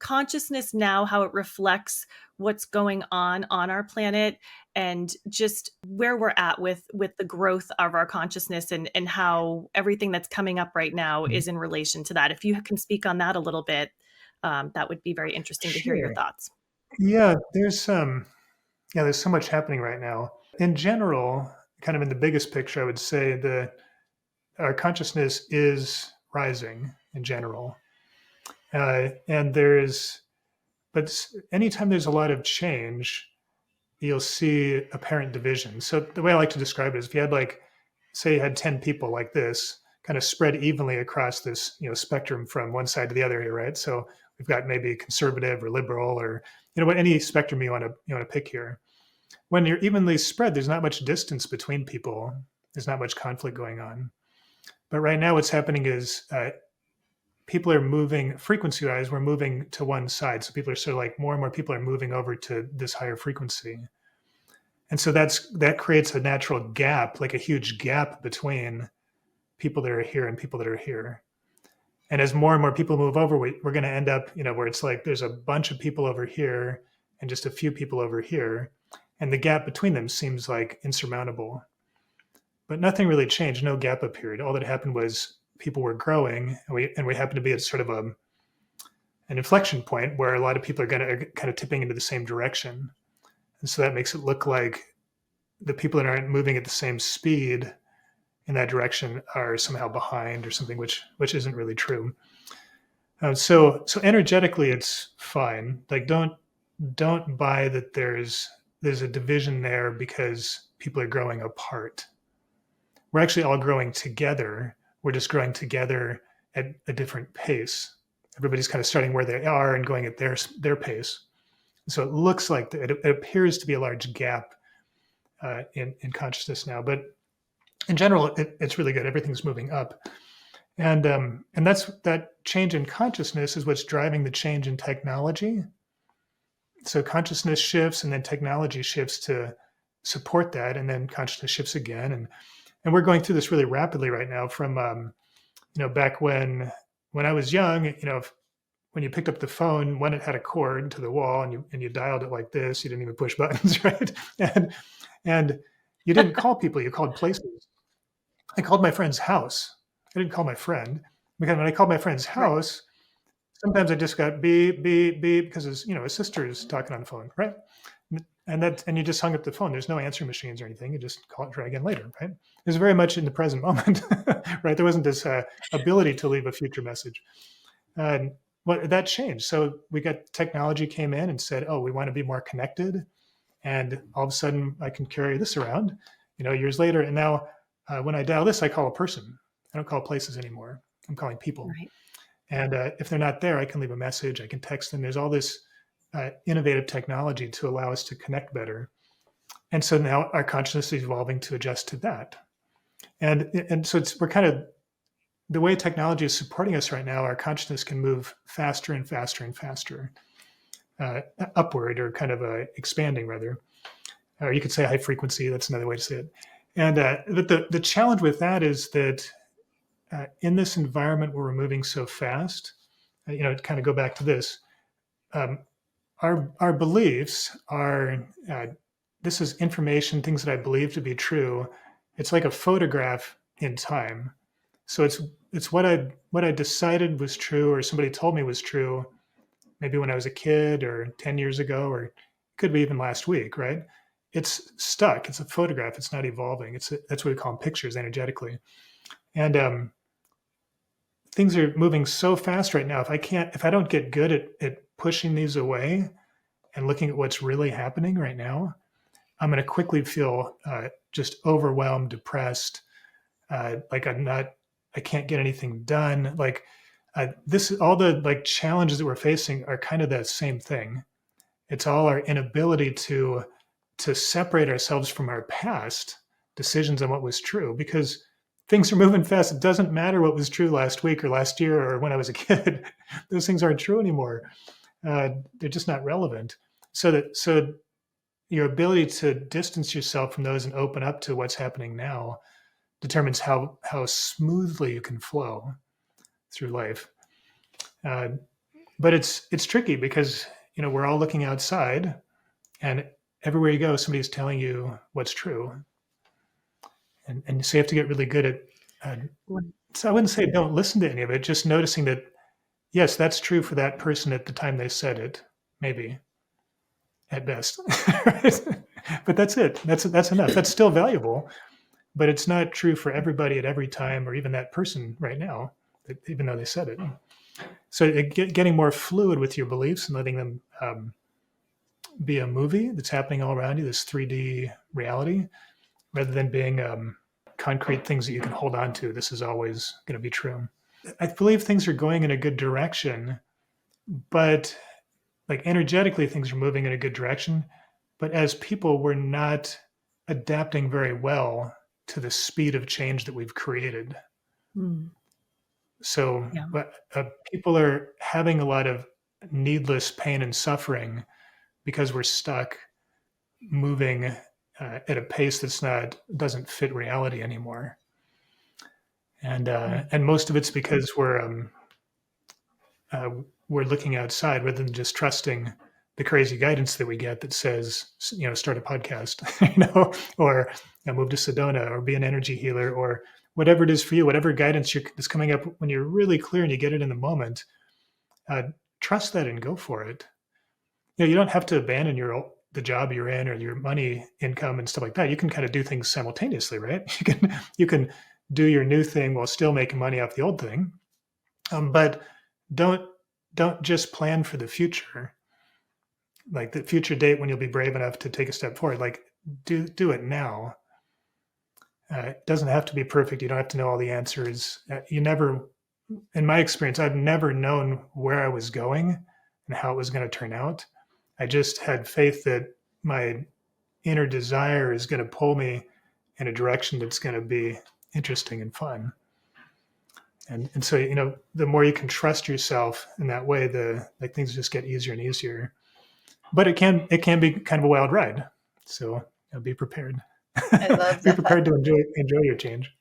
consciousness now, how it reflects what's going on our planet, and just where we're at with the growth of our consciousness, and how everything that's coming up right now is in relation to that. If you can speak on that a little bit, that would be very interesting to hear your Sure. thoughts. Yeah, there's so much happening right now. In general, kind of in the biggest picture, I would say that our consciousness is rising in general. And anytime there's a lot of change, you'll see apparent division. So the way I like to describe it is if you had say you had 10 people like this, kind of spread evenly across this, spectrum from one side to the other here, right? So we've got maybe conservative or liberal or, what any spectrum you want to pick here. When you're evenly spread, there's not much distance between people. There's not much conflict going on. But right now, what's happening is people are moving frequency wise, we're moving to one side. So people are sort of like more and more people are moving over to this higher frequency. And so that creates a natural gap, like a huge gap between people that are here and people that are here. And as more and more people move over, we're going to end up, where it's like there's a bunch of people over here and just a few people over here. And the gap between them seems like insurmountable. But nothing really changed. No gap appeared. All that happened was people were growing, and we happen to be at sort of an inflection point where a lot of people are kind of tipping into the same direction. And so that makes it look like the people that aren't moving at the same speed in that direction are somehow behind or something, which isn't really true. So energetically, it's fine. Like don't buy that there's a division there because people are growing apart. We're actually all growing together. We're just growing together at a different pace. Everybody's kind of starting where they are and going at their pace. So it looks like it appears to be a large gap in consciousness now, but in general, it's really good. Everything's moving up, and that change in consciousness is what's driving the change in technology. So consciousness shifts, and then technology shifts to support that, and then consciousness shifts again, and we're going through this really rapidly right now. From back when I was young, when you picked up the phone, when it had a cord to the wall, and you dialed it like this, you didn't even push buttons, right? And you didn't call people, you called places. I called my friend's house. I didn't call my friend, because when I called my friend's Right. house, sometimes I just got beep, beep, beep, because his sister is talking on the phone, right? And you just hung up the phone. There's no answering machines or anything. You just call it, try again later, right? It was very much in the present moment, right? There wasn't this ability to leave a future message. And that changed. So we got technology came in and said, oh, we want to be more connected. And all of a sudden I can carry this around, years later. And now when I dial this, I call a person. I don't call places anymore. I'm calling people. Right. And if they're not there, I can leave a message. I can text them. There's all this innovative technology to allow us to connect better. And so now our consciousness is evolving to adjust to that. And so we're kind of, the way technology is supporting us right now, our consciousness can move faster and faster and faster upward, or kind of expanding rather. Or you could say high frequency. That's another way to say it. And but the challenge with that is that in this environment where we're moving so fast, to kind of go back to this, our beliefs are this is information, things that I believe to be true. It's like a photograph in time. So it's what I decided was true, or somebody told me was true, maybe when I was a kid or 10 years ago, or it could be even last week, right? It's stuck. It's a photograph. It's not evolving. That's what we call them, pictures energetically. And things are moving so fast right now. If I don't get good at pushing these away and looking at what's really happening right now, I'm going to quickly feel just overwhelmed, depressed, like I can't get anything done. Like all the challenges that we're facing are kind of that same thing. It's all our inability to separate ourselves from our past decisions on what was true, because things are moving fast. It doesn't matter what was true last week or last year or when I was a kid. Those things aren't true anymore. They're just not relevant. So your ability to distance yourself from those and open up to what's happening now determines how smoothly you can flow through life. But it's tricky because, we're all looking outside, and everywhere you go, somebody's telling you what's true. And so you have to get really good at, Right. so I wouldn't say don't listen to any of it, just noticing that, yes, that's true for that person at the time they said it, maybe at best. But that's it. That's enough. That's still valuable, but it's not true for everybody at every time, or even that person right now, even though they said it. So getting more fluid with your beliefs and letting them be a movie that's happening all around you, this 3D reality, rather than being concrete things that you can hold on to. This is always going to be true. I believe things are going in a good direction, but like energetically, things are moving in a good direction. But as people, we're not adapting very well to the speed of change that we've created. Mm. So Yeah. people are having a lot of needless pain and suffering because we're stuck moving at a pace doesn't fit reality anymore. Mm. And most of it's because uh, we're looking outside rather than just trusting the crazy guidance that we get that says, start a podcast, or move to Sedona, or be an energy healer, or whatever it is for you, whatever guidance is coming up when you're really clear and you get it in the moment. Uh, Trust that and go for it. You don't have to abandon the job you're in or your money income and stuff like that. You can kind of do things simultaneously, right? You can do your new thing while still making money off the old thing. But don't don't just plan for the future, like the future date when you'll be brave enough to take a step forward. Like do it now. It doesn't have to be perfect. You don't have to know all the answers. You never, in my experience, I've never known where I was going and how it was going to turn out. I just had faith that my inner desire is going to pull me in a direction that's going to be interesting and fun. And so, the more you can trust yourself in that way, the like things just get easier and easier. But it can be kind of a wild ride. So be prepared. I love Be that. prepared to enjoy your change.